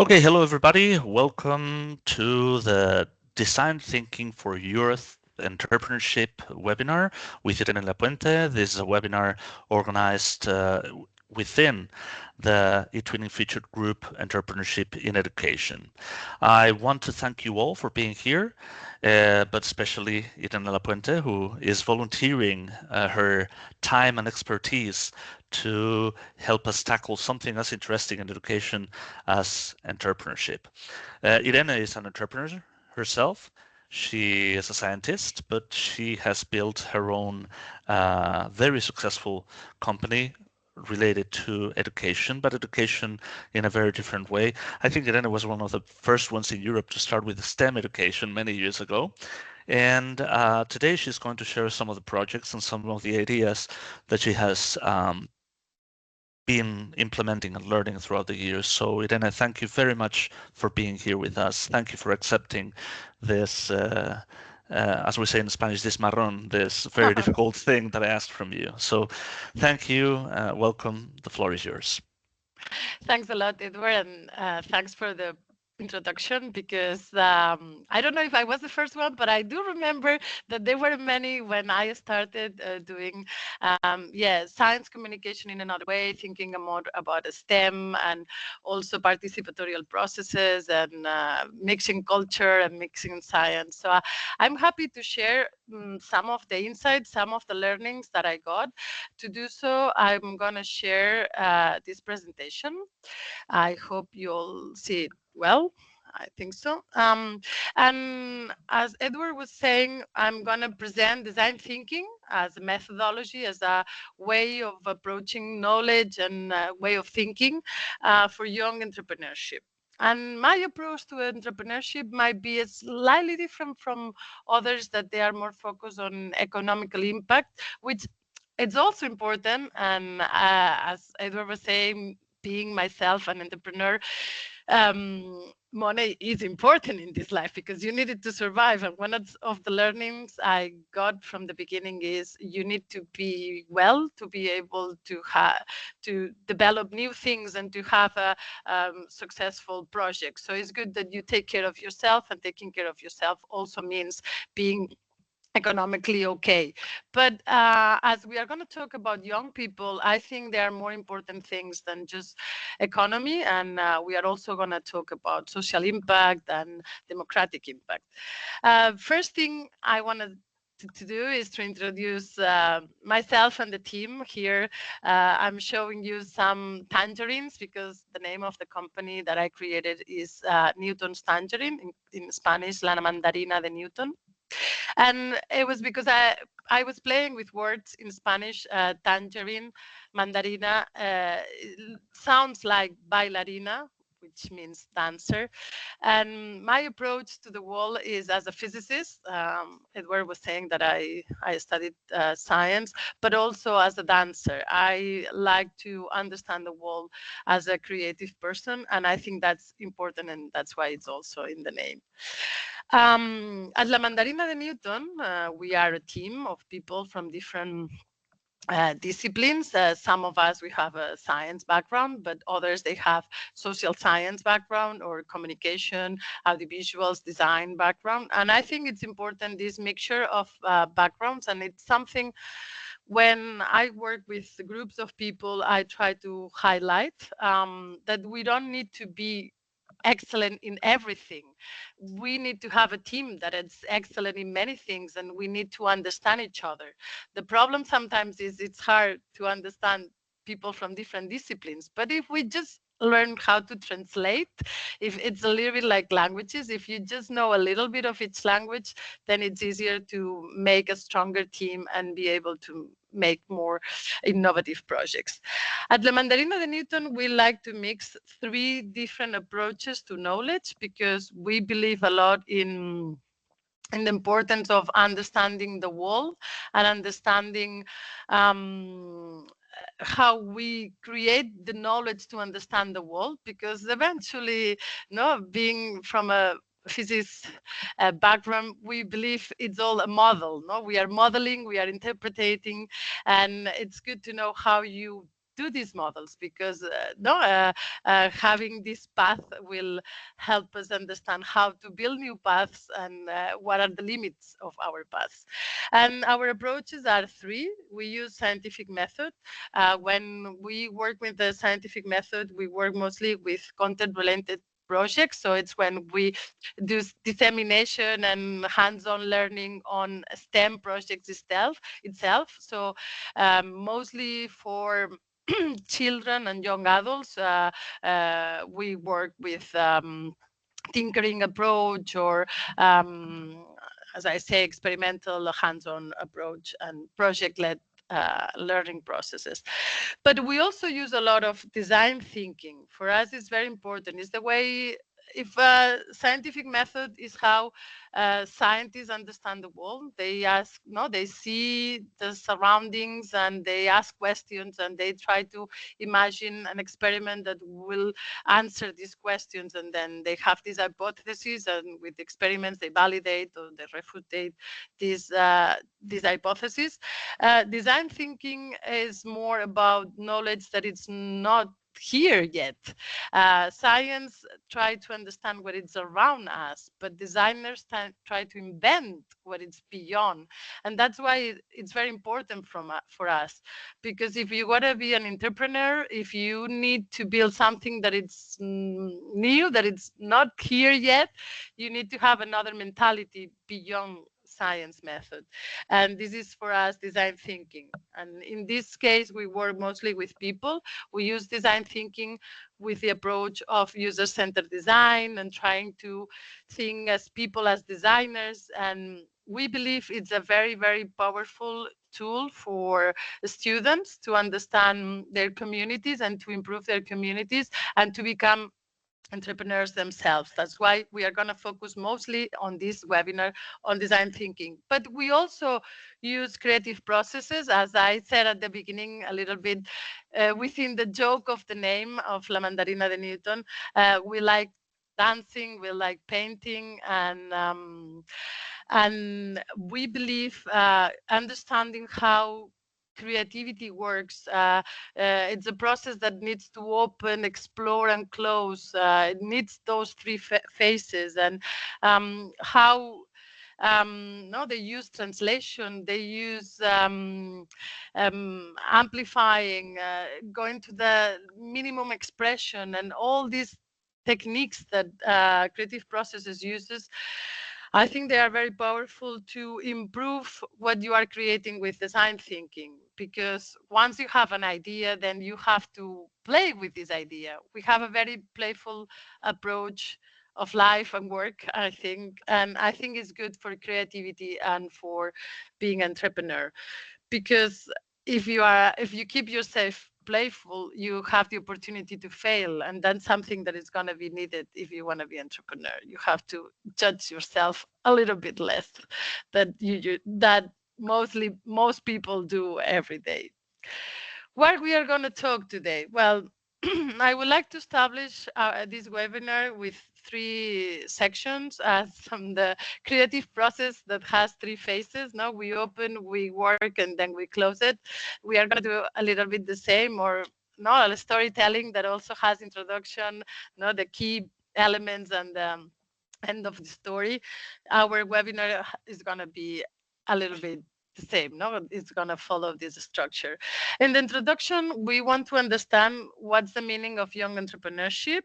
Okay, hello everybody. Welcome to the Design Thinking for Youth Entrepreneurship webinar with Irene Lapuente. This is a webinar organized within the eTwinning featured group Entrepreneurship in Education. I want to thank you all for being here, but especially Irene Lapuente, who is volunteering her time and expertise to help us tackle something as interesting in education as entrepreneurship. Irene is an entrepreneur herself. She is a scientist, but she has built her own very successful company related to education, but education in a very different way. I think Irene was one of the first ones in Europe to start with STEM education many years ago. And today she's going to share some of the projects and some of the ideas that she has been implementing and learning throughout the years. So, Irene, thank you very much for being here with us. Thank you for accepting this, as we say in Spanish, this marrón, this very difficult thing that I asked from you. So, thank you. Welcome. The floor is yours. Thanks a lot, Edward, and thanks for the introduction because I don't know if I was the first one, but I do remember that there were many when I started doing science communication in another way, thinking more about a STEM and also participatorial processes and mixing culture and mixing science. So I'm happy to share some of the insights, some of the learnings that I got. To do so, I'm going to share this presentation. I hope you'll see it well. I think so. And as Edward was saying, I'm going to present design thinking as a methodology, as a way of approaching knowledge and a way of thinking for young entrepreneurship. And my approach to entrepreneurship might be slightly different from others, that they are more focused on economical impact, which it's also important. And as Edward was saying, being myself an entrepreneur, money is important in this life because you need it to survive. And one of the learnings I got from the beginning is you need to be well to be able to develop new things and to have a successful project. So it's good that you take care of yourself, and taking care of yourself also means being economically okay. But as we are going to talk about young people, I think there are more important things than just economy. And we are also going to talk about social impact and democratic impact. First thing I wanted to do is to introduce myself and the team here. I'm showing you some tangerines because the name of the company that I created is Newton's Tangerine, in Spanish, La Mandarina de Newton. And it was because I was playing with words in Spanish. Tangerine, mandarina, sounds like bailarina, which means dancer. And my approach to the wall is as a physicist. Edward was saying that I studied science, but also as a dancer. I like to understand the wall as a creative person, and I think that's important, and that's why it's also in the name. At La Mandarina de Newton, we are a team of people from different disciplines. Some of us, we have a science background, but others, they have social science background or communication, audiovisuals, design background. And I think it's important, this mixture of backgrounds. And it's something, when I work with groups of people, I try to highlight that we don't need to be excellent in everything. We need to have a team that is excellent in many things, and we need to understand each other. The problem sometimes is it's hard to understand people from different disciplines. But if we just learn how to translate, if it's a little bit like languages, if you just know a little bit of each language, then it's easier to make a stronger team and be able to make more innovative projects. At La Mandarina de Newton, we like to mix three different approaches to knowledge because we believe a lot in the importance of understanding the world and understanding how we create the knowledge to understand the world, because eventually, no, being from a physics background, we believe it's all a model. No, we are modeling, we are interpreting, and it's good to know how you do these models, because having this path will help us understand how to build new paths and what are the limits of our paths. And our approaches are three. We use scientific method. When we work with the scientific method, we work mostly with content-related projects. So it's when we do dissemination and hands-on learning on STEM projects itself. So mostly for children and young adults, we work with tinkering approach, or as I say, experimental hands-on approach and project-led learning processes. But we also use a lot of design thinking. For us, it's very important. It's the way, if scientific method is how scientists understand the world. They ask, no, they see the surroundings and they ask questions and they try to imagine an experiment that will answer these questions, and then they have these hypotheses, and with experiments they validate or they refutate these hypotheses. Design thinking is more about knowledge that it's not here yet. Science try to understand what is around us, but designers try to invent what is beyond. And that's why it's very important for us, because if you want to be an entrepreneur, if you need to build something that it's new, that it's not here yet, you need to have another mentality beyond science method. And this is for us design thinking. And in this case, we work mostly with people. We use design thinking with the approach of user-centered design and trying to think as people, as designers. And we believe it's a very, very powerful tool for students to understand their communities and to improve their communities and to become entrepreneurs themselves. That's why we are going to focus mostly on this webinar on design thinking. But we also use creative processes, as I said at the beginning a little bit, within the joke of the name of La Mandarina de Newton. We like dancing, we like painting, and we believe understanding how creativity works. It's a process that needs to open, explore, and close. It needs those three phases. And how no, they use translation, they use amplifying, going to the minimum expression, and all these techniques that creative processes uses. I think they are very powerful to improve what you are creating with design thinking, because once you have an idea, then you have to play with this idea. We have a very playful approach of life and work, I think, and I think it's good for creativity and for being entrepreneur, because if you keep yourself playful, you have the opportunity to fail, and that's something that is going to be needed if you want to be entrepreneur. You have to judge yourself a little bit less that that most people do every day. What we are going to talk today? Well, I would like to establish this webinar with three sections, as from the creative process that has three phases. Now we open, we work, and then we close it. We are going to do a little bit the same, or no, a storytelling that also has introduction, no, the key elements and end of the story. Our webinar is going to be a little bit the same. No, it's going to follow this structure. In the introduction, we want to understand what's the meaning of young entrepreneurship.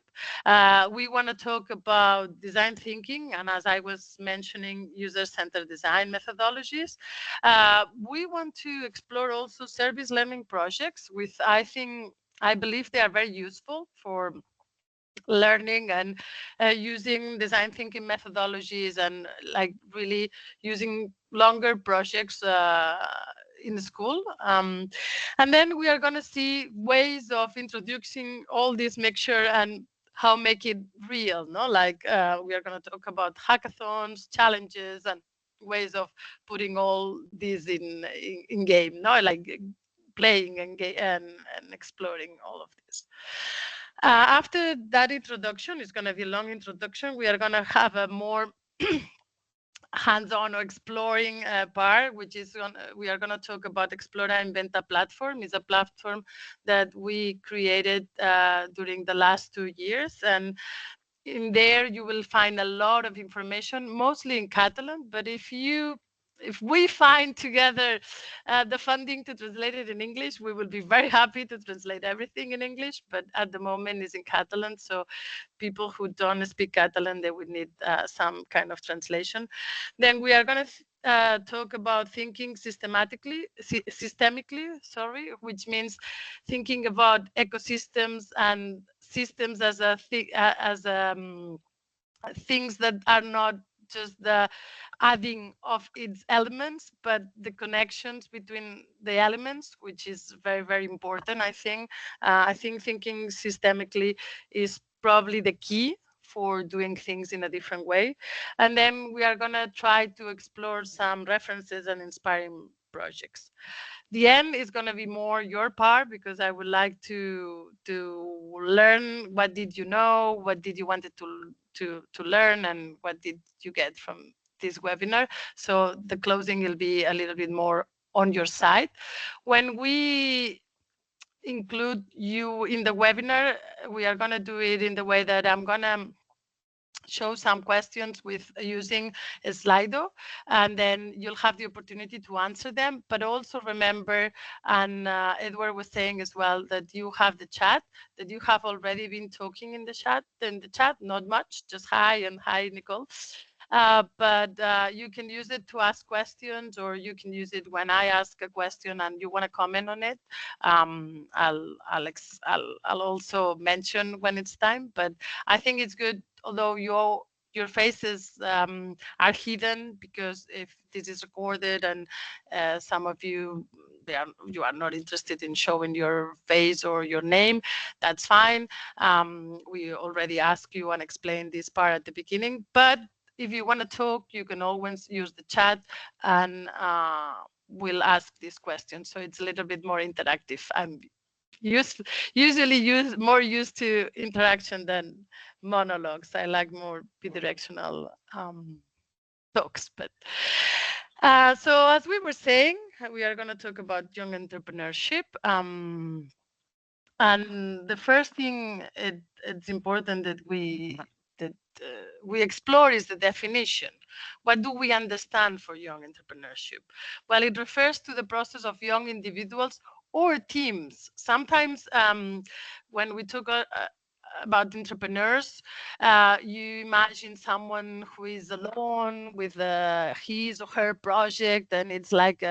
We want to talk about design thinking, and as I was mentioning, user-centered design methodologies. We want to explore also service learning projects, with I believe they are very useful for learning and using design thinking methodologies, and like really using longer projects in school. And then we are going to see ways of introducing all this mixture and how make it real. No, like we are going to talk about hackathons, challenges, and ways of putting all these in game. No, like playing and exploring all of this. After that introduction, it's going to be a long introduction. We are going to have a more hands-on or exploring part, which is we are going to talk about Explora Inventa platform. It's a platform that we created during the last 2 years, and in there you will find a lot of information, mostly in Catalan. But if we find together the funding to translate it in English, we will be very happy to translate everything in English. But at the moment, it's in Catalan, so people who don't speak Catalan, they would need some kind of translation. Then we are going to talk about thinking systemically, sorry, which means thinking about ecosystems and systems as things that are not just the adding of its elements, but the connections between the elements, which is very, very important, I think. I think thinking systemically is probably the key for doing things in a different way. And then we are going to try to explore some references and inspiring projects. The end is going to be more your part, because I would like to learn what did you know, what did you wanted to learn, and what did you get from this webinar. So the closing will be a little bit more on your side. When we include you in the webinar, we are going to do it in the way that I'm going to show some questions with using a Slido, and then you'll have the opportunity to answer them. But also remember, and Edward was saying as well, that you have the chat, that you have already been talking in the chat. Not much, just hi and hi, Nicole. But you can use it to ask questions, or you can use it when I ask a question and you want to comment on it. I'll also mention when it's time. But I think it's good, although your faces are hidden, because if this is recorded and some of you you are not interested in showing your face or your name, that's fine. We already asked you and explained this part at the beginning. But if you want to talk, you can always use the chat, and we'll ask these questions. So it's a little bit more interactive. I'm usually more used to interaction than monologues. I like more bidirectional talks. But so as we were saying, we are going to talk about young entrepreneurship. And the first thing it's important that we explore is the definition. What do we understand for young entrepreneurship? Well, it refers to the process of young individuals or teams. Sometimes when we talk about entrepreneurs, you imagine someone who is alone with his or her project, and it's like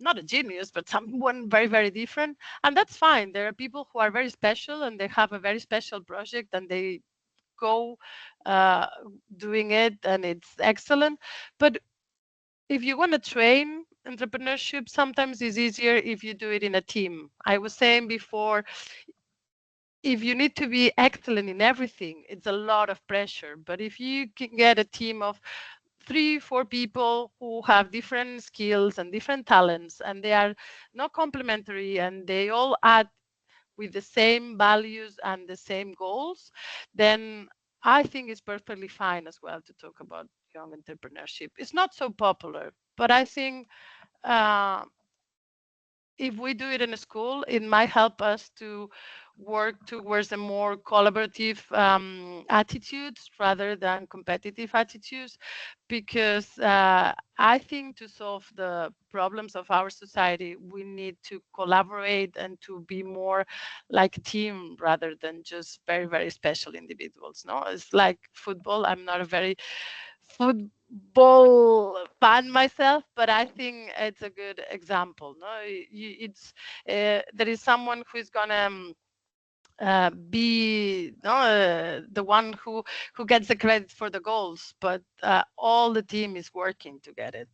not a genius, but someone very, very different. And that's fine. There are people who are very special and they have a very special project and they go uh, doing it, and it's excellent. But if you want to train entrepreneurship, sometimes it's easier if you do it in a team. I was saying before, if you need to be excellent in everything, it's a lot of pressure. But if you can get a team of 3, 4 people who have different skills and different talents, and they are not complementary, and they all add with the same values and the same goals, then I think it's perfectly fine as well to talk about young entrepreneurship. It's not so popular, but I think uh, if we do it in a school, it might help us to work towards a more collaborative attitudes rather than competitive attitudes, because I think to solve the problems of our society, we need to collaborate and to be more like a team rather than just very, very special individuals. No, it's like football. I'm not a very football fan myself, but I think it's a good example. No, it's there is someone who is gonna be no, the one who gets the credit for the goals, but all the team is working to get it.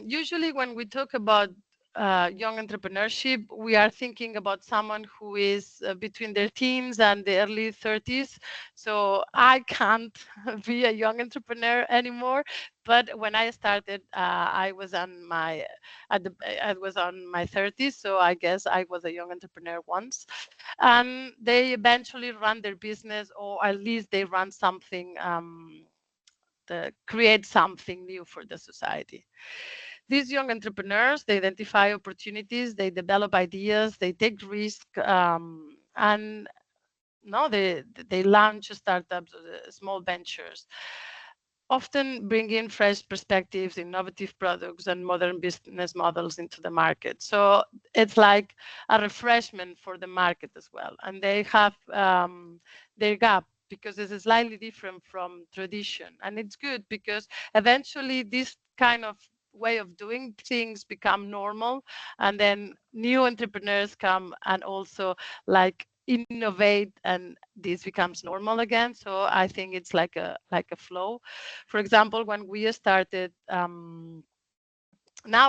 Usually, when we talk about young entrepreneurship, we are thinking about someone who is between their teens and the early 30s. So I can't be a young entrepreneur anymore. But when I started, I was I was on my 30s. So I guess I was a young entrepreneur once, and they eventually run their business, or at least they run something create something new for the society. These young entrepreneurs, they identify opportunities, they develop ideas, they take risk, and no, they launch startups, small ventures, often bring in fresh perspectives, innovative products, and modern business models into the market. So it's like a refreshment for the market as well. And they have their gap because it's slightly different from tradition. And it's good because eventually this kind of way of doing things become normal, and then new entrepreneurs come and also like innovate, and this becomes normal again. So I think it's like a flow. For example, when we started, now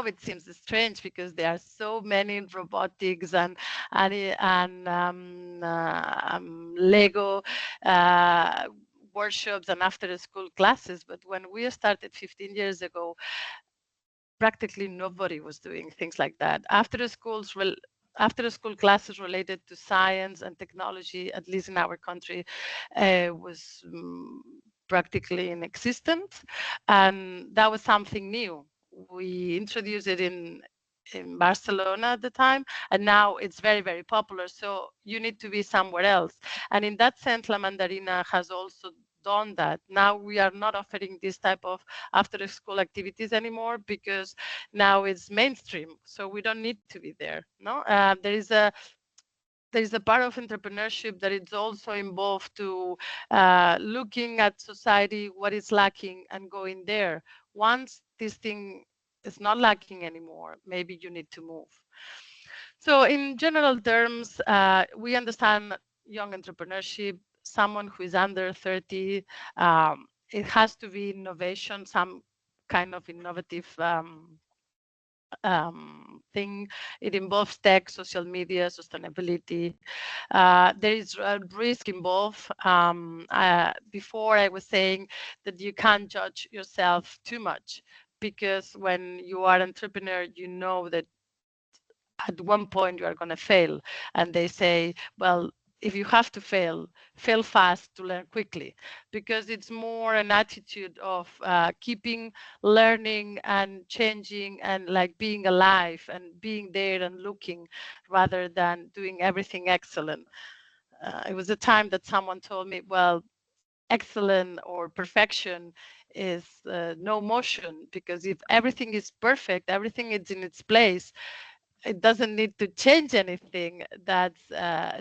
it seems strange because there are so many robotics and Lego uh, workshops and after school classes. But when we started 15 years ago, practically nobody was doing things like that. After school classes related to science and technology, at least in our country, was practically inexistent, and that was something new. We introduced it in Barcelona at the time, and now it's very, very popular. So you need to be somewhere else. And in that sense, La Mandarina has also done that. Now we are not offering this type of after school activities anymore because now it's mainstream. So we don't need to be there. No, there is a part of entrepreneurship that is also involved to looking at society, what is lacking, and going there. Once this thing is not lacking anymore, maybe you need to move. So in general terms, we understand young entrepreneurship, someone who is under 30, it has to be innovation, some kind of innovative thing. It involves tech, social media, sustainability. There is a risk involved. Before I was saying that you can't judge yourself too much because when you are an entrepreneur, you know that at one point you are going to fail. And they say, well, if you have to fail, fail fast to learn quickly, because it's more an attitude of keeping learning and changing and like being alive and being there and looking rather than doing everything excellent. It was a time that someone told me, well, excellent or perfection is no motion, because if everything is perfect, everything is in its place, it doesn't need to change anything. That's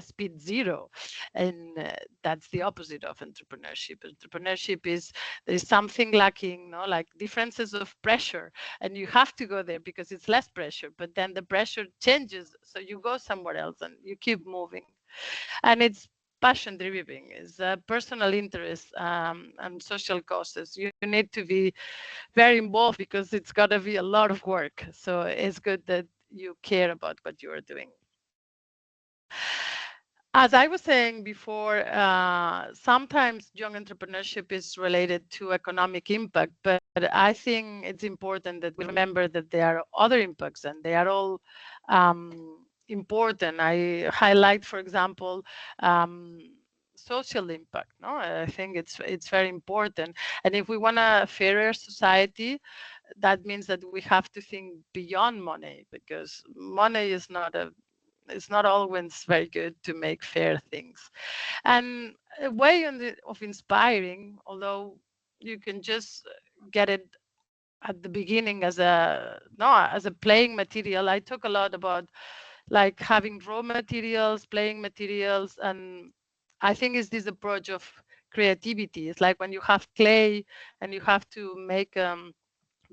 speed zero, and that's the opposite of entrepreneurship. Entrepreneurship is there is something lacking, no, like differences of pressure, and you have to go there because it's less pressure. But then the pressure changes, so you go somewhere else and you keep moving, and it's passion driven, is personal interest and social causes. You need to be very involved because it's got to be a lot of work. So it's good that you care about what you are doing. As I was saying before, sometimes young entrepreneurship is related to economic impact, but I think it's important that we remember that there are other impacts and they are all important. I highlight, for example, um, social impact. No, I think it's very important. And if we want a fairer society, that means that we have to think beyond money, because money is not a it's not always very good to make fair things. And a way of inspiring, although you can just get it at the beginning as a no as a playing material. I talk a lot about like having raw materials, playing materials, and I think it's this approach of creativity. It's like when you have clay and you have to make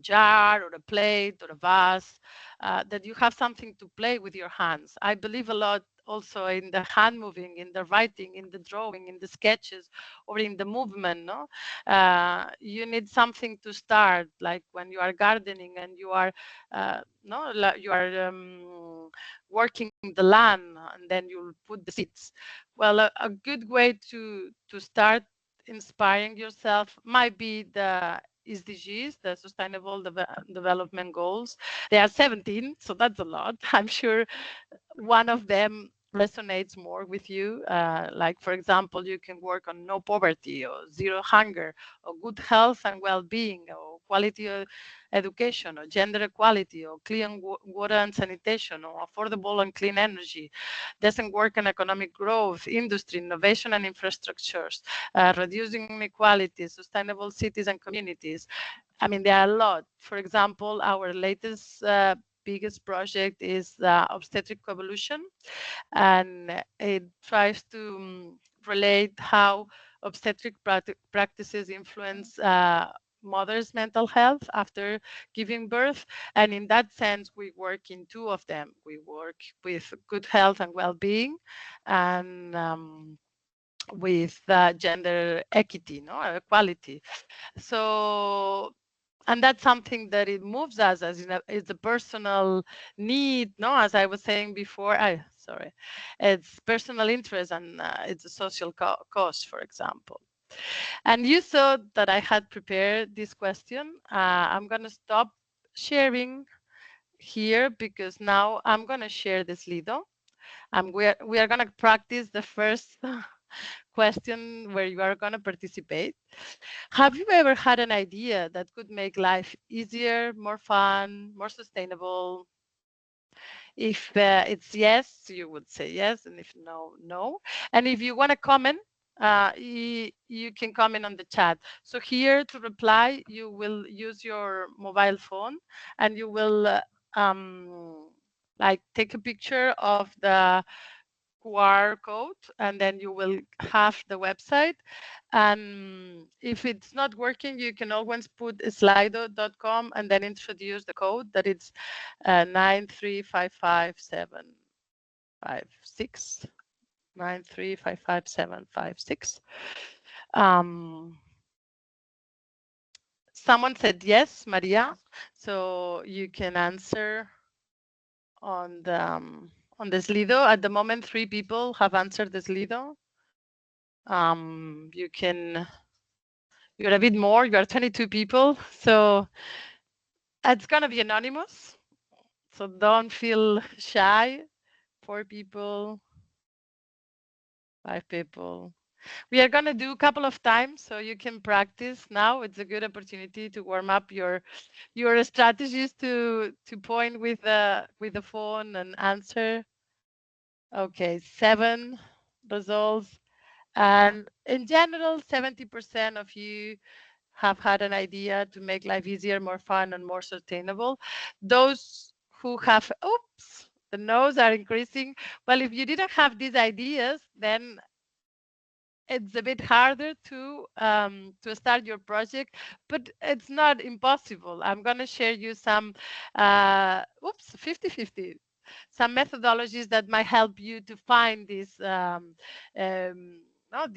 jar or a plate or a vase, that you have something to play with your hands. I believe a lot also in the hand moving, in the writing, in the drawing, in the sketches, or in the movement. No, you need something to start, like when you are gardening and you are you are working the land, and then you'll put the seeds. Well, a good way to start inspiring yourself might be the SDGs, the Sustainable Development Goals. There are 17, so that's a lot. I'm sure one of them resonates more with you. Like, for example, you can work on no poverty or zero hunger or good health and well-being or quality education or gender equality or clean water and sanitation or affordable and clean energy. Doesn't work on economic growth, industry, innovation and infrastructures, reducing inequalities, sustainable cities and communities. I mean, there are a lot. For example, our latest biggest project is obstetric evolution, and it tries to relate how obstetric practices influence mother's mental health after giving birth. And in that sense, we work in two of them. We work with good health and well-being, and with gender equity, no equality. So, and that's something that it moves us as it's a personal need, no, as I was saying before. Sorry, it's personal interest, and it's a social cause, for example. And you saw that I had prepared this question. I'm going to stop sharing here because now I'm going to share this Lido. We are going to practice the first question where you are going to participate. Have you ever had an idea that could make life easier, more fun, more sustainable? If it's yes, you would say yes, and if no, no. And if you want to comment, you can comment on the chat. So here to reply, you will use your mobile phone, and you will like take a picture of the QR code, and then you will have the website. And if it's not working, you can always put slido.com and then introduce the code that it's 9355756. 9355756. Someone said yes, Maria, so you can answer on the Slido. At the moment, 3 people have answered the Slido. You're a bit more, you are 22 people, so it's going to be anonymous, so don't feel shy. 4 people, 5 people. We are going to do a couple of times so you can practice now. It's a good opportunity to warm up your strategies to point with the phone and answer. Okay, 7 results. And in general, 70% of you have had an idea to make life easier, more fun, and more sustainable. Those who have, oops, the no's are increasing. Well, if you didn't have these ideas, then it's a bit harder to start your project, but it's not impossible. I'm going to share you some, 50-50, some methodologies that might help you to find these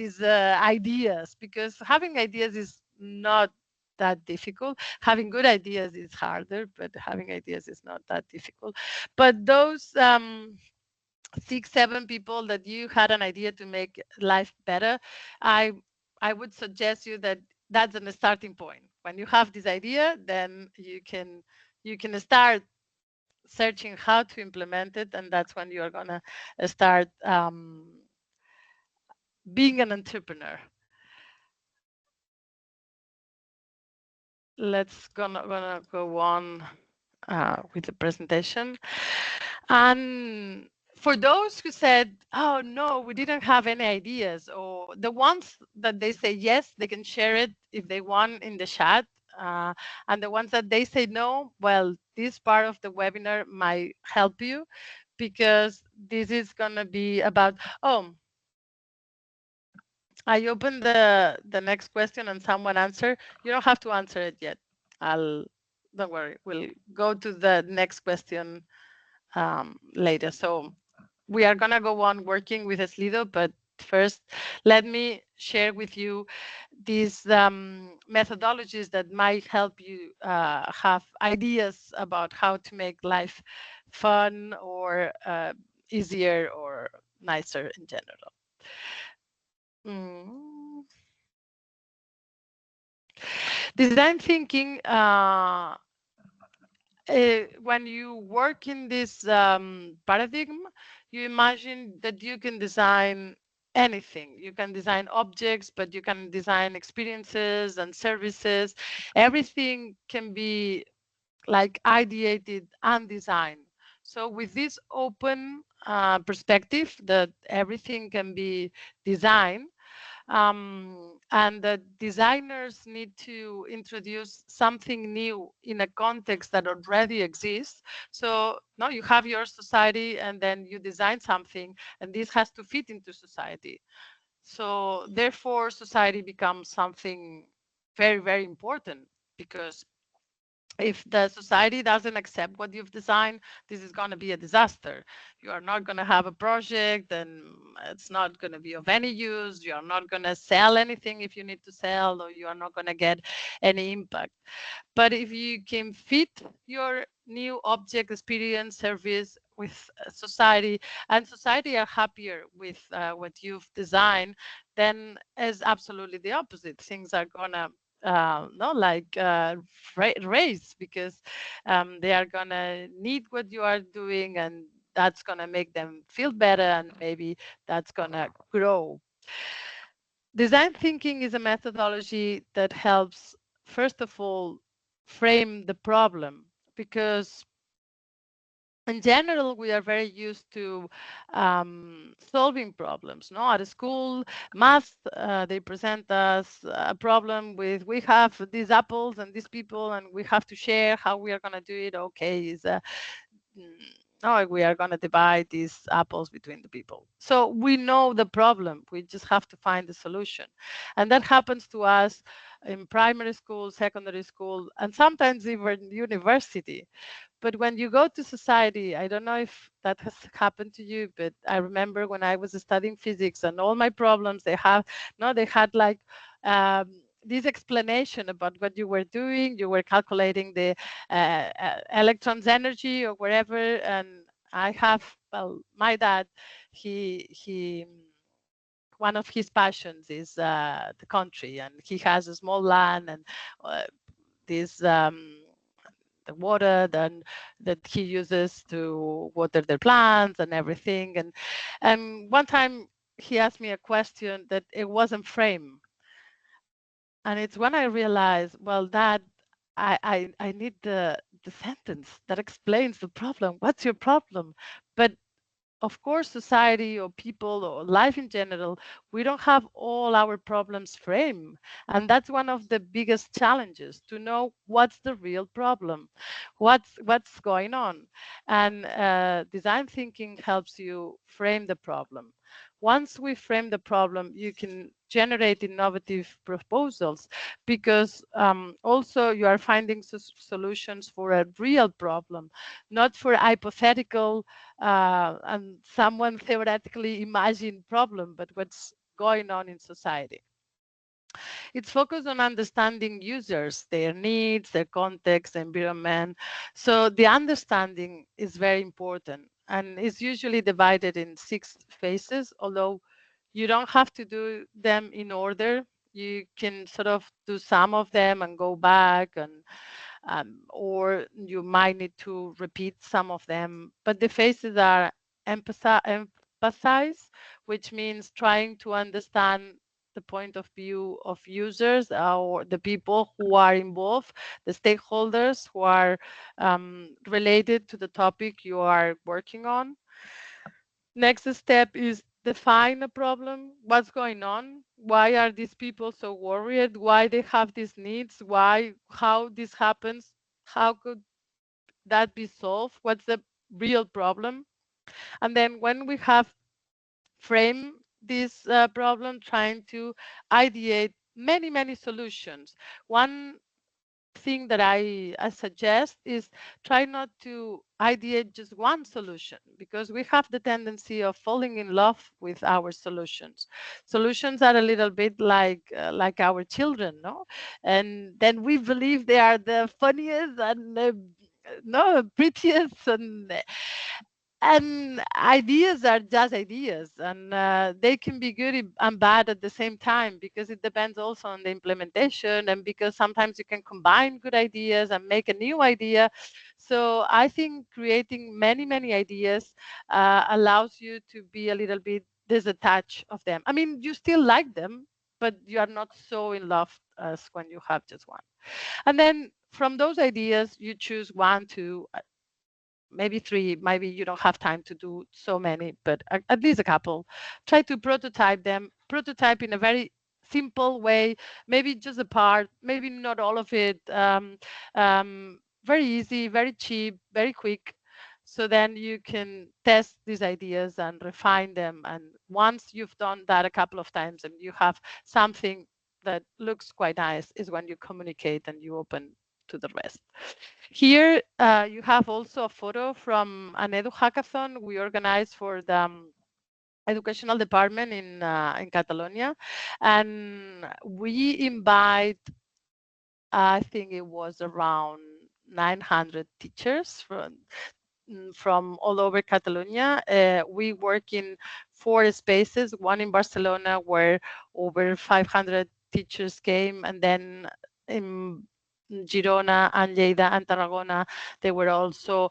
ideas, because having ideas is not that difficult. Having good ideas is harder, but having ideas is not that difficult. But those 6, 7 people that you had an idea to make life better, I would suggest you that that's a starting point. When you have this idea, then you can start searching how to implement it, and that's when you are gonna start being an entrepreneur. Let's gonna go on with the presentation. And for those who said, oh no, we didn't have any ideas, or the ones that they say yes, they can share it if they want in the chat. And the ones that they say no, well, this part of the webinar might help you, because this is going to be about, oh, I opened the next question and someone answered. You don't have to answer it yet. Don't worry, we'll go to the next question later. So we are going to go on working with Slido, but first, let me share with you these methodologies that might help you have ideas about how to make life fun or easier or nicer in general. Design thinking, when you work in this paradigm, you imagine that you can design anything. You can design objects, but you can design experiences and services. Everything can be like ideated and designed. So with this open perspective that everything can be designed, and the designers need to introduce something new in a context that already exists. So now you have your society and then you design something, and this has to fit into society. So therefore society becomes something very, very important, because if the society doesn't accept what you've designed, this is going to be a disaster. You are not going to have a project, and it's not going to be of any use. You are not going to sell anything if you need to sell, or you are not going to get any impact. But if you can fit your new object, experience, service with society, and society are happier with what you've designed, then is absolutely the opposite. Things are gonna no like raise, because they are gonna need what you are doing, and that's gonna make them feel better, and maybe that's gonna grow. Design thinking is a methodology that helps, first of all, frame the problem, because in general we are very used to solving problems. No, at a school, math, they present us a problem with, we have these apples and these people, and we have to share how we are going to do it. Okay, is mm, no, we are going to divide these apples between the people. So we know the problem. We just have to find the solution. And that happens to us in primary school, secondary school, and sometimes even university. But when you go to society, I don't know if that has happened to you, but I remember when I was studying physics and all my problems, they have, no, they had like this explanation about what you were doing. You were calculating the electrons energy or wherever. And I have, well, my dad, he one of his passions is the country, and he has a small land, and this the water then that he uses to water their plants and everything. And one time he asked me a question that it wasn't framed, and it's when I realized, well, that I need the sentence that explains the problem. What's your problem? But of course, society or people or life in general, we don't have all our problems framed. And that's one of the biggest challenges, to know what's the real problem, what's going on. And design thinking helps you frame the problem. Once we frame the problem, you can generate innovative proposals, because also you are finding solutions for a real problem, not for hypothetical and someone theoretically imagined problem, but what's going on in society. It's focused on understanding users, their needs, their context, environment. So the understanding is very important, and is usually divided in 6 phases, although you don't have to do them in order. You can sort of do some of them and go back, and or you might need to repeat some of them. But the phases are empathize, which means trying to understand the point of view of users, or the people who are involved, the stakeholders who are related to the topic you are working on. Next step is define a problem. What's going on? Why are these people so worried? Why they have these needs? How this happens? How could that be solved? What's the real problem? And then when we have framed this problem, trying to ideate many, many solutions. One thing that I suggest is try not to ideate just one solution, because we have the tendency of falling in love with our solutions. Solutions are a little bit like our children, no? And then we believe they are the funniest and no prettiest, and And ideas are just ideas, and they can be good and bad at the same time, because it depends also on the implementation, and because sometimes you can combine good ideas and make a new idea. So I think creating many ideas allows you to be a little bit disattached of them. I mean, you still like them, but you are not so in love as when you have just one. And then from those ideas you choose one, two, maybe three. Maybe you don't have time to do so many, but at least a couple. Try to prototype them. Prototype in a very simple way, maybe just a part, maybe not all of it. Very easy, very cheap, very quick. So then you can test these ideas and refine them. And once you've done that a couple of times and you have something that looks quite nice, is when you communicate and you open to the rest. Here, you have also a photo from an edu hackathon we organized for the educational department in Catalonia, and we invite, I think it was around 900 teachers from all over Catalonia. We work in 4 spaces, one in Barcelona where over 500 teachers came, and then in Girona and Lleida and Tarragona, they were also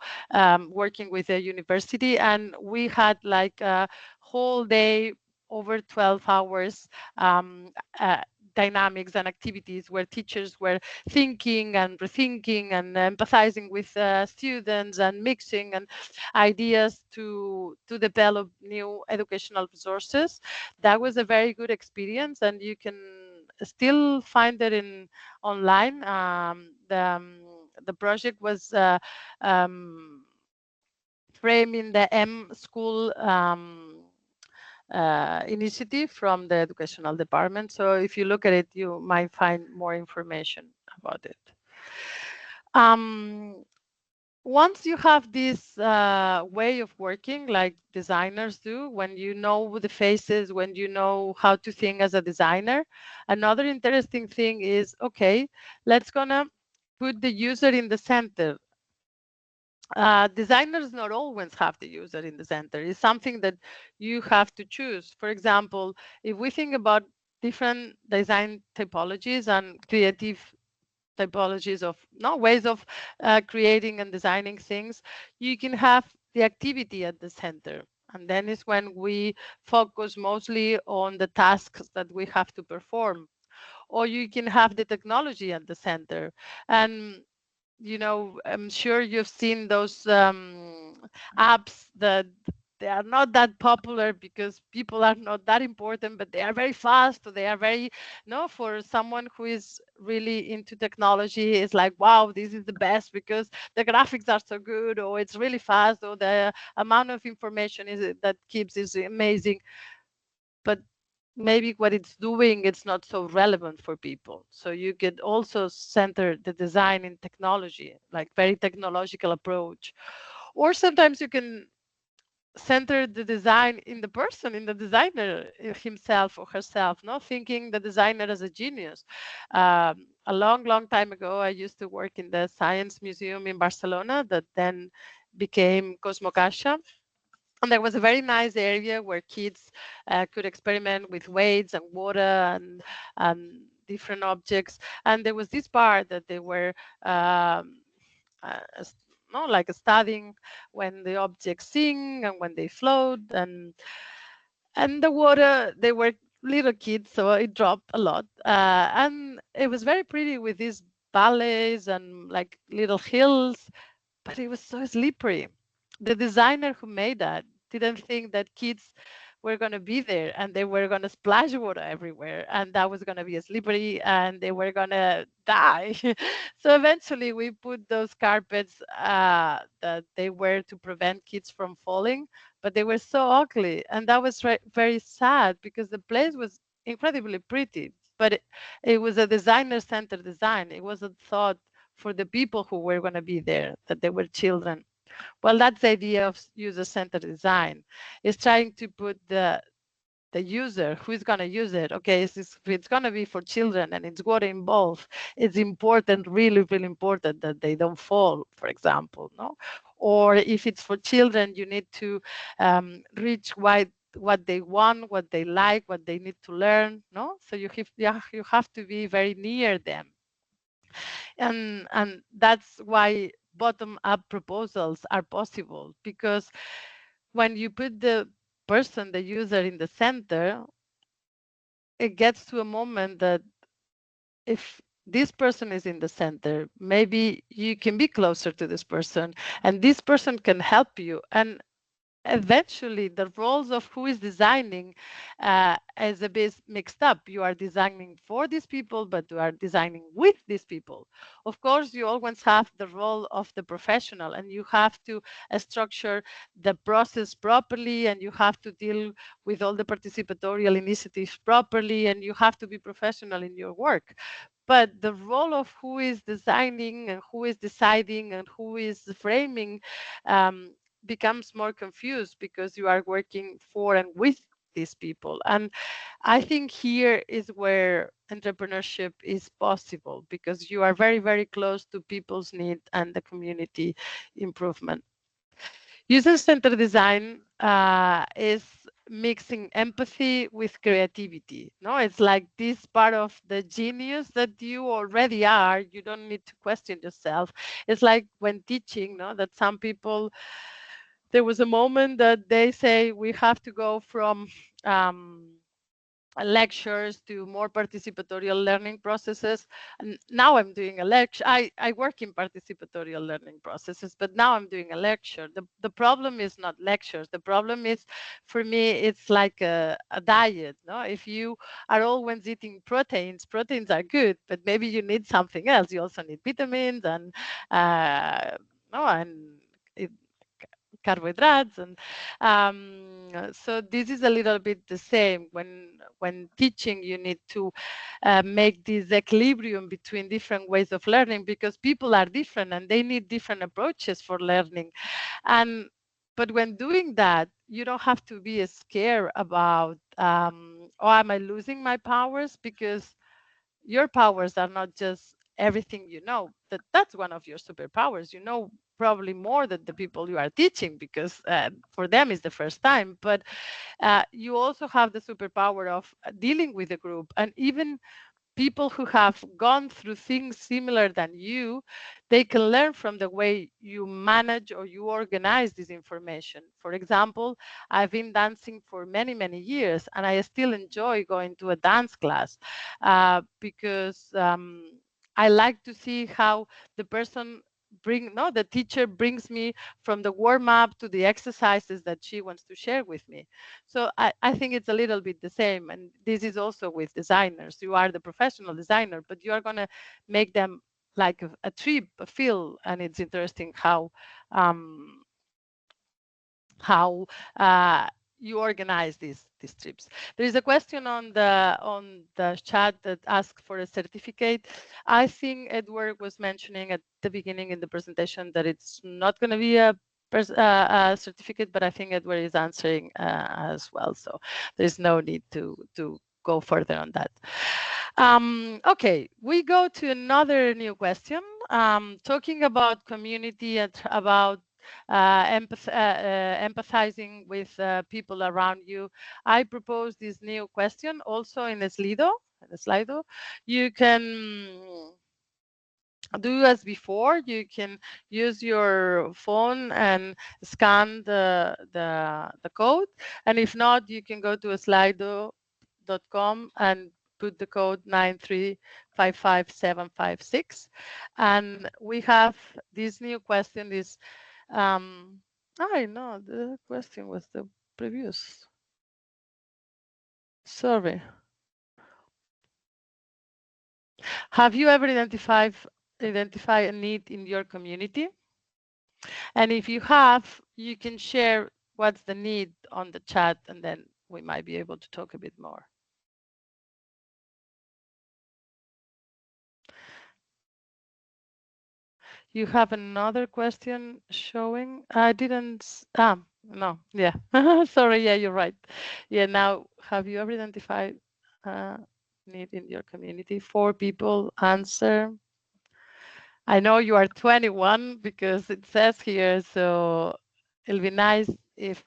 working with the university. And we had like a whole day, over 12 hours, um, uh, dynamics and activities where teachers were thinking and rethinking and empathizing with students and mixing and ideas to develop new educational resources. That was a very good experience, and you can still find it in online. The project was framed in the M School initiative from the educational department. So if you look at it, you might find more information about it. Um, Once you have this way of working like designers do, when you know the faces, when you know how to think as a designer, another interesting thing is, okay, let's gonna put the user in the center. Designers not always have the user in the center. It's something that you have to choose. For example, if we think about different design typologies and creative typologies of no ways of creating and designing things, you can have the activity at the center. And then is when we focus mostly on the tasks that we have to perform. Or you can have the technology at the center. And I'm sure you've seen those apps that they are not that popular because people are not that important, but they are very fast. Or they are very, no, for someone who is really into technology, it's like, wow, this is the best because the graphics are so good, or it's really fast, or the amount of information is that keeps is amazing. But maybe what it's doing, it's not so relevant for people. So you could also center the design in technology, like very technological approach. Or sometimes you can center the design in the person, in the designer himself or herself, not thinking the designer as a genius. A long time ago, I used to work in the Science Museum in Barcelona that then became CosmoCaixa. And there was a very nice area where kids could experiment with weights and water and different objects. And there was this part that they were uh, s- no, like studying when the objects sing and when they float, and the water. They were little kids, so it dropped a lot, and it was very pretty with these valleys and like little hills, but it was so slippery. The designer who made that didn't think that kids were going to be there and they were going to splash water everywhere, and that was going to be slippery and they were going to die. So eventually we put those carpets that they were to prevent kids from falling, but they were so ugly, and that was very sad because the place was incredibly pretty, but it was a designer centered design. It wasn't thought for the people who were going to be there, that they were children. Well, that's the idea of user-centered design, is trying to put the user who is going to use it. Okay, if it's going to be for children and it's water involved, it's important, really, really important that they don't fall, for example, no? Or if it's for children, you need to reach what they want, what they like, what they need to learn, no? So you have to be very near them. And that's why bottom up proposals are possible, because when you put the person, the user, in the center, it gets to a moment that if this person is in the center, maybe you can be closer to this person and this person can help you. And eventually the roles of who is designing is a bit mixed up. You are designing for these people, but you are designing with these people. Of course, you always have the role of the professional, and you have to structure the process properly, and you have to deal with all the participatorial initiatives properly, and you have to be professional in your work. But the role of who is designing and who is deciding and who is framing um, becomes more confused, because you are working for and with these people. And I think here is where entrepreneurship is possible, because you are very, very close to people's need and the community improvement. User-centered design is mixing empathy with creativity. No, it's like this part of the genius that you already are. You don't need to question yourself. It's like when teaching, no, that some people, there was a moment that they say we have to go from lectures to more participatorial learning processes. And now I'm doing a lecture. I work in participatorial learning processes, but now I'm doing a lecture. The problem is not lectures. The problem is, for me, it's like a diet. No, if you are always eating proteins are good, but maybe you need something else. You also need vitamins and no, and it, carbohydrates. And so this is a little bit the same. When teaching, you need to make this equilibrium between different ways of learning, because people are different and they need different approaches for learning. And but when doing that, you don't have to be scared about oh, am I losing my powers? Because your powers are not just everything you know. That's one of your superpowers. You know probably more than the people you are teaching, because for them it's the first time. But you also have the superpower of dealing with a group. And even people who have gone through things similar than you, they can learn from the way you manage or you organize this information. For example, I've been dancing for many, many years, and I still enjoy going to a dance class because I like to see how the person the teacher brings me from the warm up to the exercises that she wants to share with me. So I think it's a little bit the same. And this is also with designers. You are the professional designer, but you are going to make them like a trip, a feel. And it's interesting um, how you organize these trips. There is a question on the chat that asks for a certificate. I think Edward was mentioning at the beginning in the presentation that it's not going to be a certificate, but I think Edward is answering as well. So there's no need to go further on that. Okay, we go to another new question, talking about community and about empathizing with people around you. I propose this new question also in Slido. You can do as before. You can use your phone and scan the code, and if not, you can go to slido.com and put the code 9355756, and we have this new question. Is I know the question was the previous. Sorry. Have you ever identified a need in your community? And if you have, you can share what's the need on the chat, and then we might be able to talk a bit more. You have another question showing. I didn't. No, yeah. Sorry, yeah, you're right. Yeah, now, have you ever identified uh, need in your community? Four people answer. I know you are 21 because it says here, so it'll be nice if,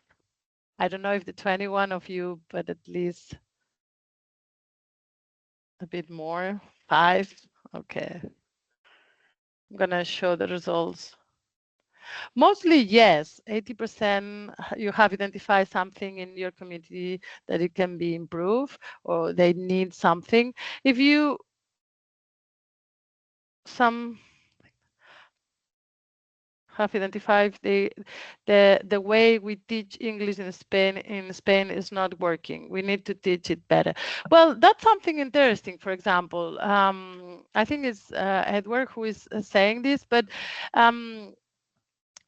I don't know if the 21 of you, but at least a bit more. Five. Okay. I'm gonna show the results. Mostly, yes. 80% you have identified something in your community that it can be improved or they need something. If you some have identified the way we teach English in Spain is not working. We need to teach it better. Well, that's something interesting. For example, I think it's Edward who is saying this, but um,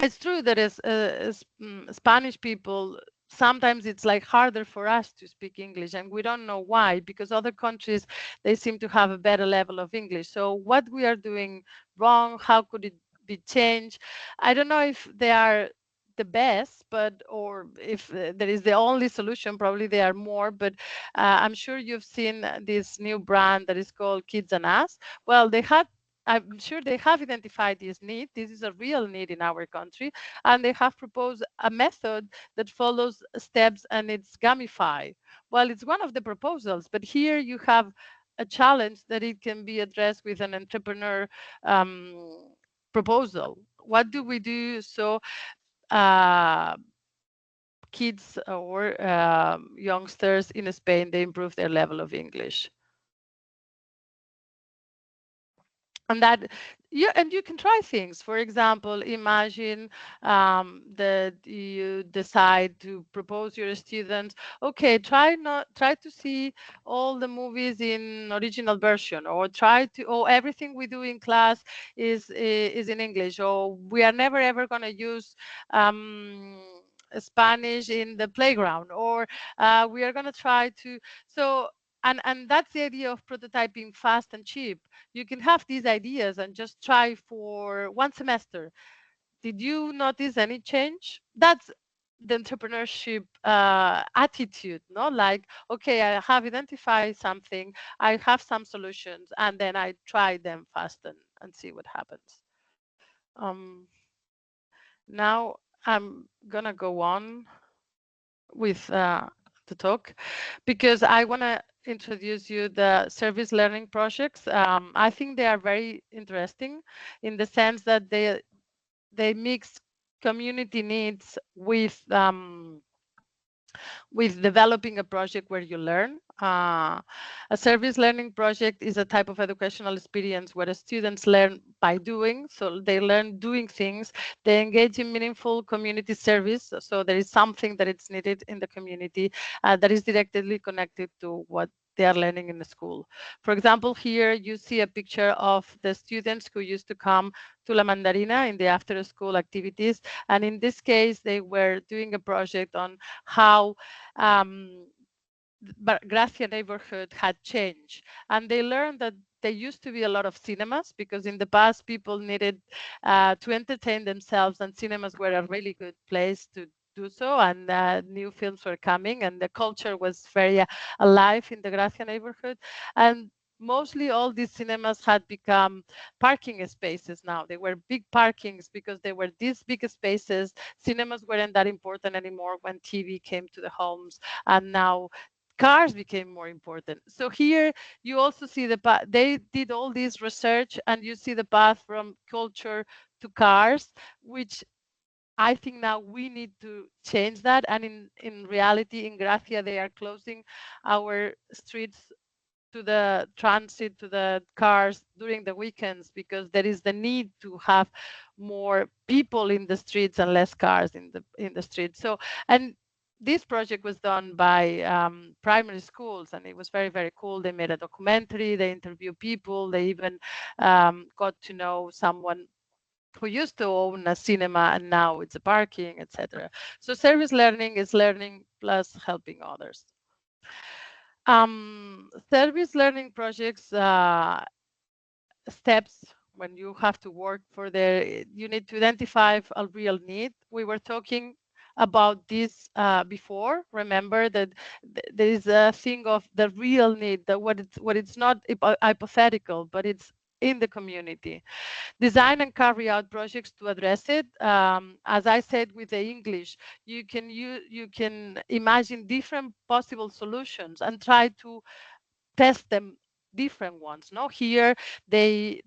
it's true that as Spanish people, sometimes it's like harder for us to speak English, and we don't know why, because other countries, they seem to have a better level of English. So what we are doing wrong, how could it be changed? I don't know if they are the best, but or if there is the only solution. Probably there are more, but I'm sure you've seen this new brand that is called Kids and Us. Well, I'm sure they have identified this need. This is a real need in our country, and they have proposed a method that follows steps and it's gamified. Well, it's one of the proposals, but here you have a challenge that it can be addressed with an entrepreneur um, proposal. What do we do so uh, kids or youngsters in Spain they improve their level of English? And that you can try things. For example, imagine that you decide to propose your students, okay, try to see all the movies in original version, or try to, or everything we do in class is in English, or we are never ever going to use um, Spanish in the playground, or we are going to try to. So and that's the idea of prototyping fast and cheap. You can have these ideas and just try for one semester. Did you notice any change? That's the entrepreneurship attitude, no? Like, okay, I have identified something, I have some solutions, and then I try them fast and see what happens. Um, Now I'm gonna go on with the talk because I want to introduce you the service learning projects. I think they are very interesting in the sense that they mix community needs with developing a project where you learn. A service learning project is a type of educational experience where the students learn by doing. So they learn doing things. They engage in meaningful community service. So there is something that is needed in the community that is directly connected to what they are learning in the school. For example, here you see a picture of the students who used to come to La Mandarina in the after school activities. And in this case, they were doing a project on how um, Gracia neighborhood had changed. And they learned that there used to be a lot of cinemas because in the past people needed to entertain themselves, and cinemas were a really good place to do so. And new films were coming, and the culture was very alive in the Gracia neighborhood. And mostly all these cinemas had become parking spaces now. They were big parkings because they were these big spaces. Cinemas weren't that important anymore when TV came to the homes, and now cars became more important. So here you also see the path. They did all this research, and you see the path from culture to cars, which I think now we need to change that. And in reality, in Gracia, they are closing our streets to the transit, to the cars during the weekends, because there is the need to have more people in the streets and less cars in the streets. So, and this project was done by primary schools, and it was very, very cool. They made a documentary, they interviewed people, they even got to know someone who used to own a cinema and now it's a parking, etc. So service learning is learning plus helping others. Service learning projects steps when you have to work for the, you need to identify a real need. We were talking about this before. Remember that there is a thing of the real need, that what it's not hypothetical, but it's in the community. Design and carry out projects to address it. As I said with the English, you can imagine different possible solutions and try to test them, different ones. No, here they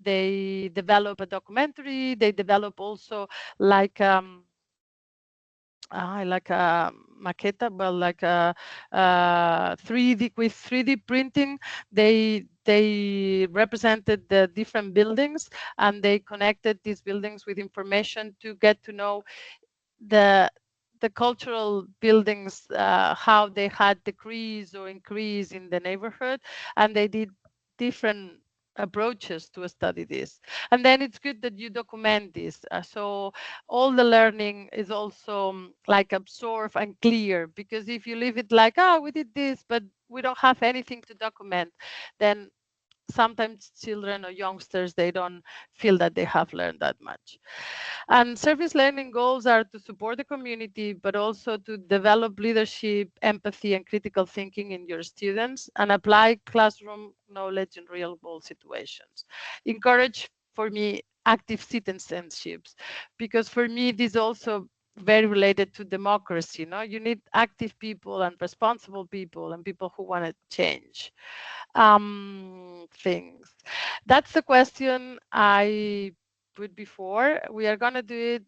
develop a documentary. They develop also like like a maqueta, but like a 3D, with 3D printing. They represented the different buildings, and they connected these buildings with information to get to know the the cultural buildings, how they had decrease or increase in the neighborhood, and they did different approaches to study this. And then it's good that you document this, so all the learning is also like absorbed and clear, because if you leave it like, oh, we did this but we don't have anything to document, then sometimes children or youngsters, they don't feel that they have learned that much. And service learning goals are to support the community, but also to develop leadership, empathy, and critical thinking in your students, and apply classroom knowledge in real world situations. Encourage, for me, active citizenships, because for me this also very related to democracy. No, you need active people and responsible people and people who want to change things. That's the question I put before. We are gonna do it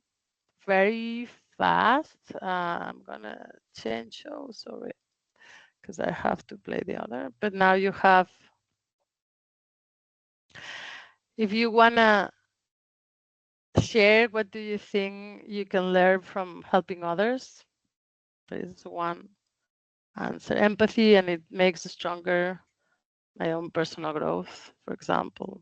very fast. I'm gonna change show, sorry, because I have to play the other. But now you have, if you wanna share, what do you think you can learn from helping others? There is one answer: empathy, and it makes stronger my own personal growth, for example.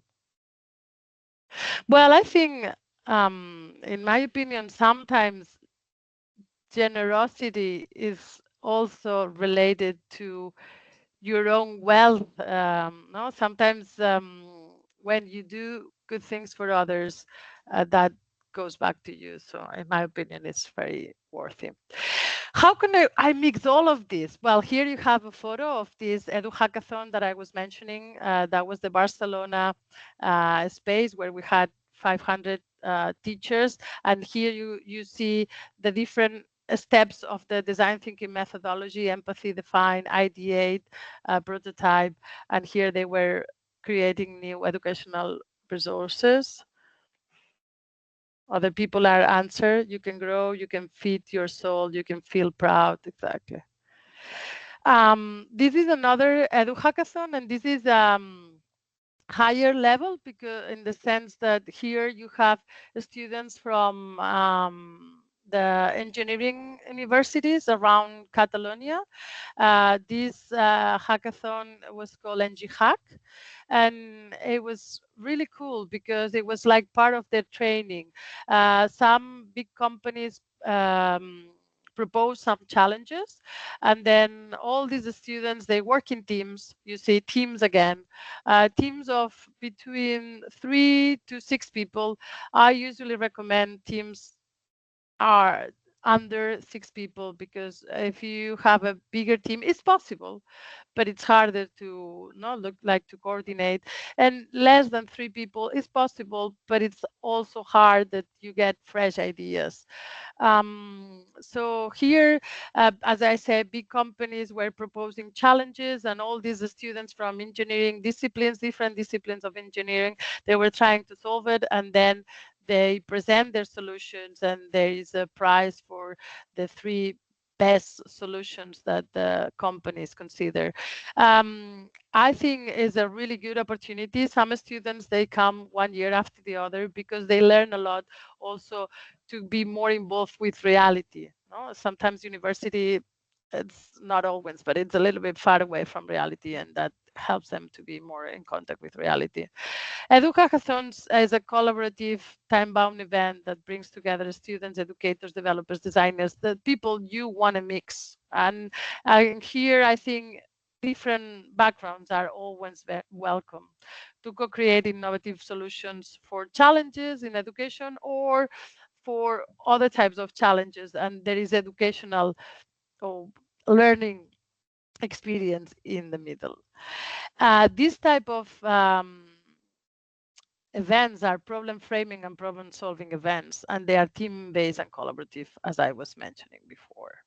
Well, I think, in my opinion, sometimes generosity is also related to your own wealth. No, sometimes when you do good things for others, that goes back to you. So, in my opinion, it's very worthy. How can I mix all of this? Well, here you have a photo of this Edu Hackathon that I was mentioning. That was the Barcelona space where we had 500 teachers. And here you see the different steps of the design thinking methodology: empathy, define, ideate, prototype. And here they were creating new educational resources. Other people are answer: you can grow, you can feed your soul, you can feel proud. Exactly. This is another Edu Hackathon, and this is higher level, because in the sense that here you have students from the engineering universities around Catalonia. This hackathon was called NGHack, and it was really cool because it was like part of their training. Some big companies propose some challenges, and then all these students, they work in teams. You see teams again, teams of between 3 to 6 people. I usually recommend teams are under 6 people, because if you have a bigger team, it's possible, but it's harder to not look like to coordinate. And less than 3 people is possible, but it's also hard that you get fresh ideas. So here, as I said, big companies were proposing challenges, and all these students from engineering disciplines, different disciplines of engineering, they were trying to solve it, and then they present their solutions, and there is a prize for the 3 best solutions that the companies consider. I think is a really good opportunity. Some students, they come 1 year after the other, because they learn a lot also to be more involved with reality. No? Sometimes university, it's not always, but it's a little bit far away from reality, and that helps them to be more in contact with reality. Educathons is a collaborative, time-bound event that brings together students, educators, developers, designers, the people you want to mix. And here, I think different backgrounds are always welcome to co-create innovative solutions for challenges in education, or for other types of challenges, and there is educational or learning experience in the middle. This type of events are problem framing and problem solving events, and they are team based and collaborative, as I was mentioning before.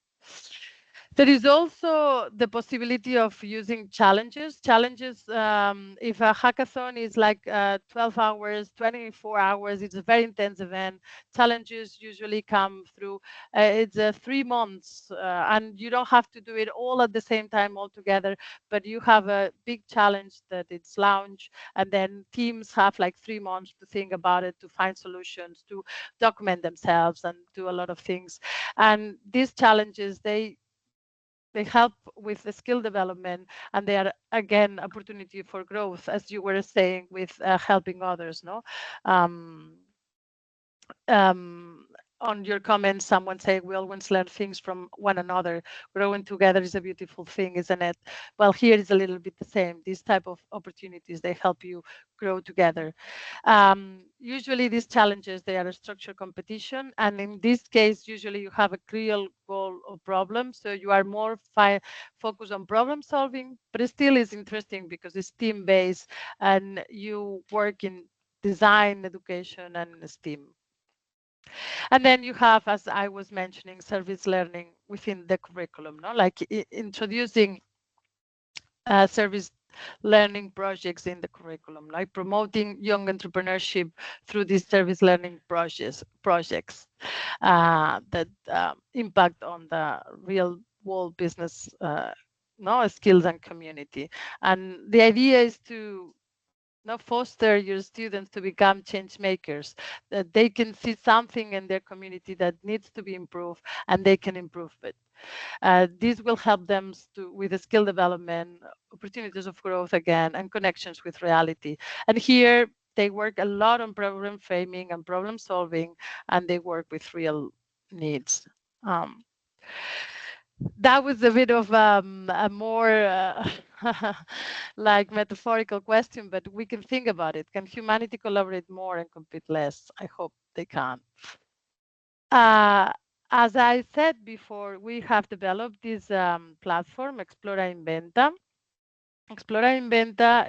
There is also the possibility of using challenges. Challenges, if a hackathon is like 12 hours, 24 hours, it's a very intense event. Challenges usually come through, it's 3 months, and you don't have to do it all at the same time all together, but you have a big challenge that it's launched, and then teams have like 3 months to think about it, to find solutions, to document themselves, and do a lot of things. And these challenges, they help with the skill development, and they are again opportunity for growth, as you were saying, with helping others. No, um, um, on your comments, someone saying we always learn things from one another. Growing together is a beautiful thing, isn't it? Well, here is a little bit the same. These type of opportunities, they help you grow together. Usually these challenges, they are a structured competition. And in this case, usually you have a clear goal or problem. So you are more focused on problem solving, but it still is interesting because it's team-based and you work in design, education, and STEAM. And then you have, as I was mentioning, service learning within the curriculum, no? Like introducing service learning projects in the curriculum, like promoting young entrepreneurship through these service learning projects that impact on the real world business no skills and community. And the idea is to foster your students to become change makers, that they can see something in their community that needs to be improved and they can improve it. This will help them with the skill development, opportunities of growth again, and connections with reality. And here they work a lot on problem framing and problem solving, and they work with real needs. Um, that was a bit of a more like metaphorical question, but we can think about it. Can humanity collaborate more and compete less? I hope they can. Uh, as I said before, we have developed this platform, Explora Inventa. Explora Inventa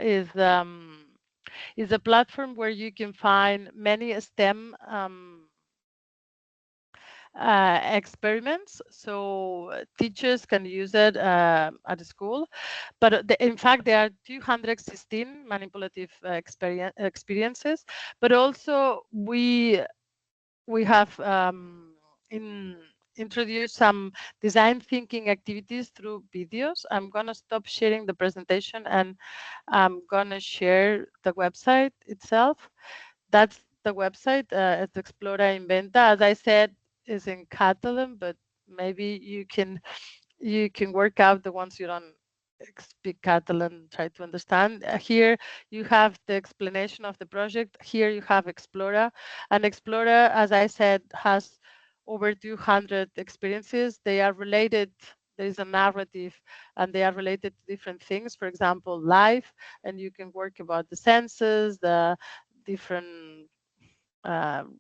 is a platform where you can find many STEM experiments, so teachers can use it at the school. But in fact, there are 216 manipulative experiences. But also we have introduced some design thinking activities through videos. I'm going to stop sharing the presentation and I'm going to share the website itself. That's the website. It's Explora Inventa. As I said, is in Catalan, but maybe you can work out the ones you don't speak Catalan, try to understand. Here you have the explanation of the project. Here you have Explora. And Explora, as I said, has over 200 experiences. They are related. There is a narrative and they are related to different things. For example, life, and you can work about the senses, the different um,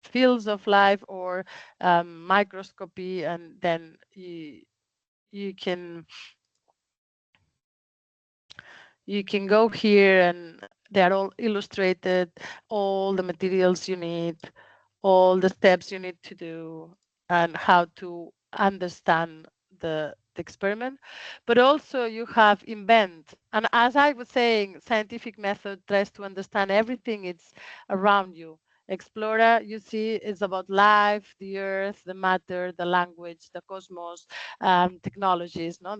fields of life, or microscopy, and then you can go here and they are all illustrated, all the materials you need, all the steps you need to do, and how to understand the experiment. But also you have invent. And as I was saying, scientific method tries to understand everything it's around you. Explora, you see, is about life, the earth, the matter, the language, the cosmos, technologies, no?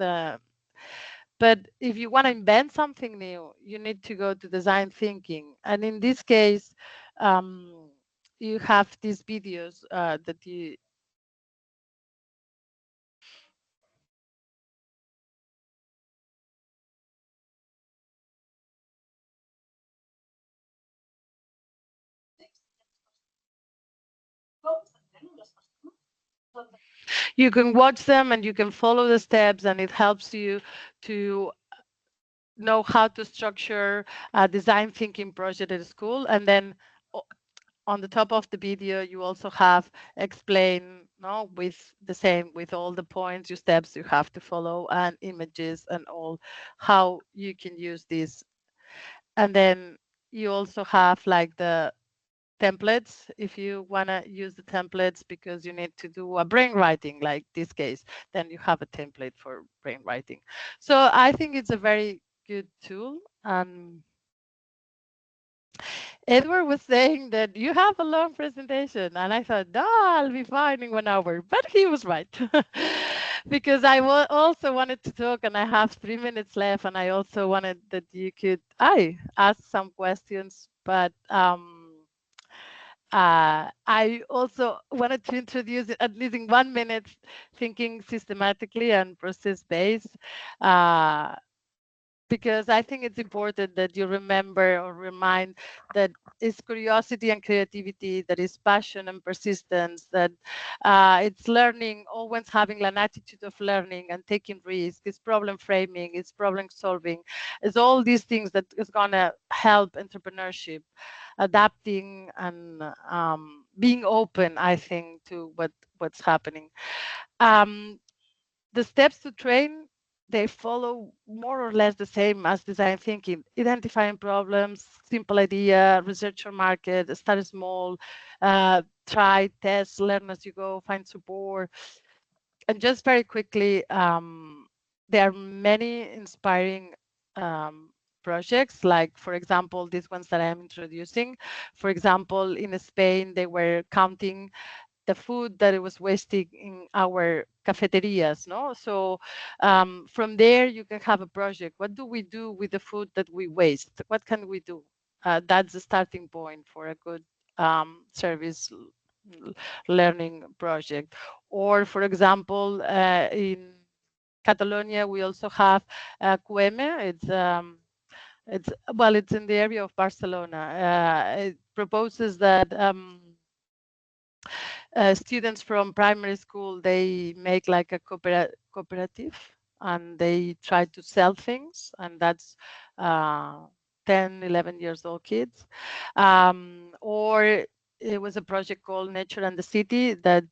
But if you want to invent something new, you need to go to design thinking. And in this case, um, you have these videos that you can watch them and you can follow the steps, and it helps you to know how to structure a design thinking project at school. And then on the top of the video, you also have explain, no, with the same, with all the points, your steps you have to follow, and images and all, how you can use this. And then you also have like the templates if you want to use the templates because you need to do a brainwriting like this case, then you have a template for brainwriting. So I think it's a very good tool. And Edward was saying that you have a long presentation, and I thought, no, I'll be fine in 1 hour. But he was right, because I also wanted to talk, and I have 3 minutes left, and I also wanted that you could I ask some questions, but I also wanted to introduce, at least in 1 minute, thinking systematically and process based. Uh, because I think it's important that you remember or remind that it's curiosity and creativity, that is passion and persistence, that it's learning, always having an attitude of learning and taking risks, it's problem framing, it's problem solving, it's all these things that is going to help entrepreneurship, adapting and being open, I think, to what's happening. Um, the steps to train, they follow more or less the same as design thinking: identifying problems, simple idea, research your market, start small, try, test, learn as you go, find support. And just very quickly, there are many inspiring projects, like, for example, these ones that I'm introducing. For example, in Spain, they were counting the food that it was wasting in our cafeterias, no? So from there, you can have a project. What do we do with the food that we waste? What can we do? That's the starting point for a good service learning project. Or, for example, in Catalonia, we also have QM. It's well, it's in the area of Barcelona. It proposes that students from primary school, they make like a cooperative, and they try to sell things, and that's uh, 10, 11 years old kids. Or it was a project called Nature and the City that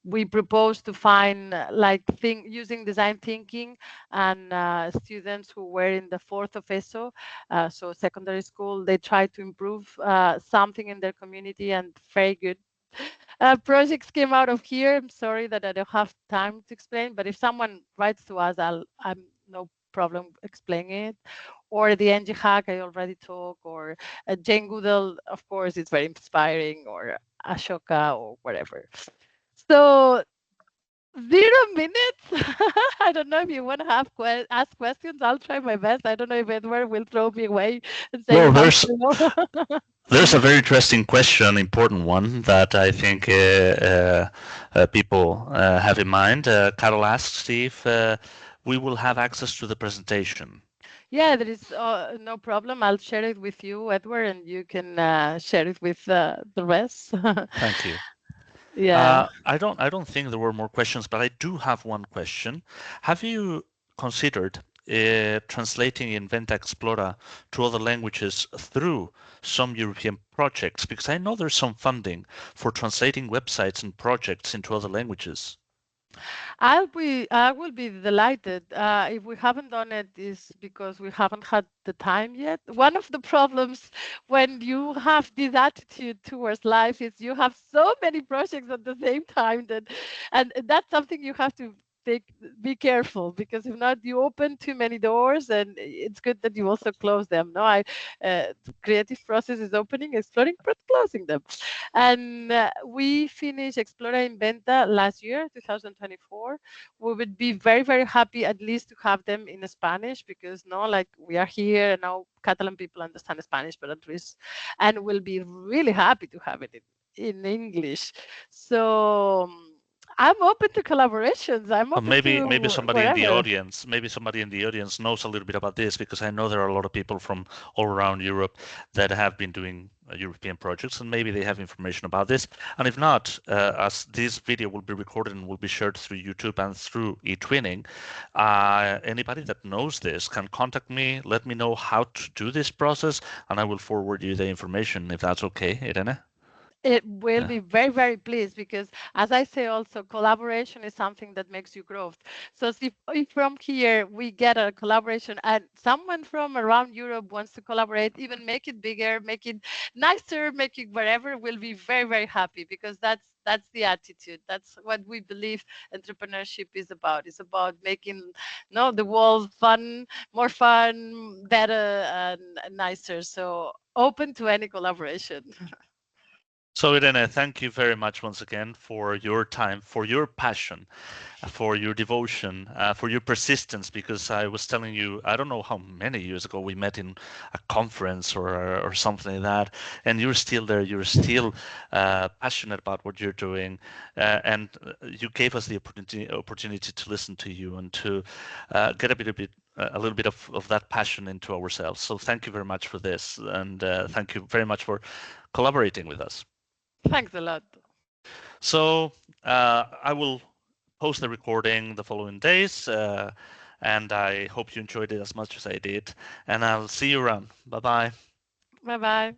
we proposed to find like using design thinking, and students who were in the fourth of ESO, so secondary school, they try to improve something in their community, and very good projects came out of here. I'm sorry that I don't have time to explain, but if someone writes to us, I'm no problem explaining it. Or the NG hack, I already talked, or Jane Goodall, of course, it's very inspiring, or Ashoka, or whatever. So 0 minutes. I don't know if you want to have ask questions. I'll try my best. I don't know if Edward will throw me away and say Well, you have to know. there's a very interesting question, important one that I think people have in mind. Carol asks if we will have access to the presentation. Yeah, there is no problem. I'll share it with you, Edward, and you can share it with the rest. Thank you. Yeah. I don't think there were more questions, but I do have one question. Have you considered translating Inventa Explora to other languages through some European projects? Because I know there's some funding for translating websites and projects into other languages. I will be delighted. If we haven't done it, is because we haven't had the time yet. One of the problems when you have this attitude towards life is you have so many projects at the same time, and that's something you have to be careful, because if not, you open too many doors, and it's good that you also close them. No, the creative process is opening, exploring, but closing them. And we finished Explora Inventa last year, 2024. We would be very, very happy at least to have them in Spanish, because no, like, we are here and now Catalan people understand Spanish, but at least, and we'll be really happy to have it in English. So I'm open to collaborations. I'm Or open maybe to maybe somebody in the wherever. audience, maybe somebody in the audience knows a little bit about this, because I know there are a lot of people from all around Europe that have been doing European projects, and maybe they have information about this. And if not, as this video will be recorded and will be shared through YouTube and through eTwinning, anybody that knows this can contact me, let me know how to do this process, and I will forward you the information if that's okay, Irene. It will Yeah. be very, very pleased because, as I say, also collaboration is something that makes you grow. So if from here we get a collaboration and someone from around Europe wants to collaborate, even make it bigger, make it nicer, make it wherever, we'll be very, very happy because that's the attitude. That's what we believe entrepreneurship is about. It's about making the world fun, more fun, better, and nicer. So open to any collaboration. So, Irene, thank you very much once again for your time, for your passion, for your devotion, for your persistence. Because I was telling you, I don't know how many years ago we met in a conference or something like that, and you're still there. You're still passionate about what you're doing, and you gave us the opportunity to listen to you and to get a little bit of that passion into ourselves. So thank you very much for this, and thank you very much for collaborating with us. Thanks a lot. So I will post the recording the following days, and I hope you enjoyed it as much as I did. And I'll see you around. Bye bye. Bye bye.